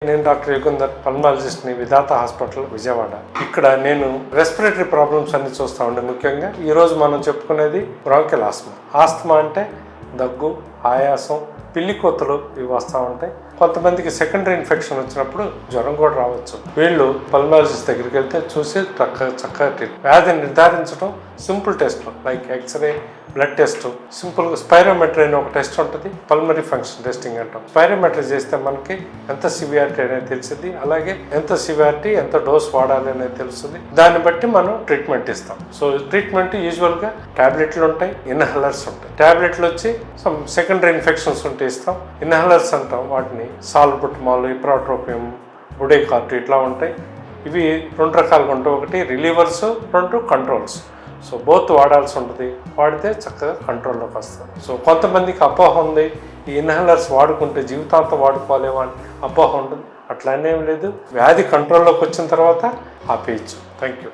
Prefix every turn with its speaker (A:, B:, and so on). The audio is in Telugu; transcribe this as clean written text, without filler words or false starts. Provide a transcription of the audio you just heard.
A: నేను డాక్టర్ యుగంధర్, పల్మాలజిస్ట్ని, విధాత హాస్పిటల్, విజయవాడ. ఇక్కడ నేను రెస్పిరేటరీ ప్రాబ్లమ్స్ అన్ని చూస్తూ ఉండే. ముఖ్యంగా ఈరోజు మనం చెప్పుకునేది బ్రాంకియల్ ఆస్మా. ఆస్తమా అంటే దగ్గు, ఆయాసం, పిల్లి కోతలు ఇవి వస్తూ ఉంటాయి. కొంతమందికి సెకండరీ ఇన్ఫెక్షన్ వచ్చినప్పుడు జ్వరం కూడా రావచ్చు. వీళ్ళు పల్మాలజిస్ట్ దగ్గరికి వెళ్తే చూసి చక్కగా వ్యాధిని నిర్ధారించడం simple test like x ray, blood test, సింపుల్గా స్పైరోమెట్రీ అనే ఒక టెస్ట్ ఉంటుంది. పల్మరీ ఫంక్షన్ టెస్టింగ్ అంటాం. స్పైరోమెట్రీ చేస్తే మనకి ఎంత సివియారిటీ అనేది తెలిసింది, అలాగే ఎంత సివియారిటీ, ఎంత డోస్ వాడాలి అనేది తెలుస్తుంది. దాన్ని బట్టి మనం ట్రీట్మెంట్ ఇస్తాం. సో ట్రీట్మెంట్ యూజువల్గా టాబ్లెట్లు ఉంటాయి, ఇన్హేలర్స్ ఉంటాయి. టాబ్లెట్లు వచ్చి సమ్ సెకండరీ ఇన్ఫెక్షన్స్ ఉంటే ఇస్తాం. ఇన్హేలర్స్ అంటాం వాటిని సాల్బుటమాల్, ఇప్రాట్రోపియం, బుడేకార్ట్ ఇట్లా ఉంటాయి. ఇవి రెండు రకాలుగా ఉంటాయి. ఒకటి రిలీవర్స్, రెండు కంట్రోల్స్. సో బోత్ వాడాల్సి ఉంటుంది. వాడితే చక్కగా కంట్రోల్లోకి వస్తుంది. సో కొంతమందికి అపోహ ఉంది, ఈ ఇన్హేలర్స్ వాడుకుంటే జీవితాంతం వాడుకోలేమో అని అపోహ ఉంటుంది. అట్లానేం లేదు. వ్యాధి కంట్రోల్లోకి వచ్చిన తర్వాత ఆపేయచ్చు. Thank you.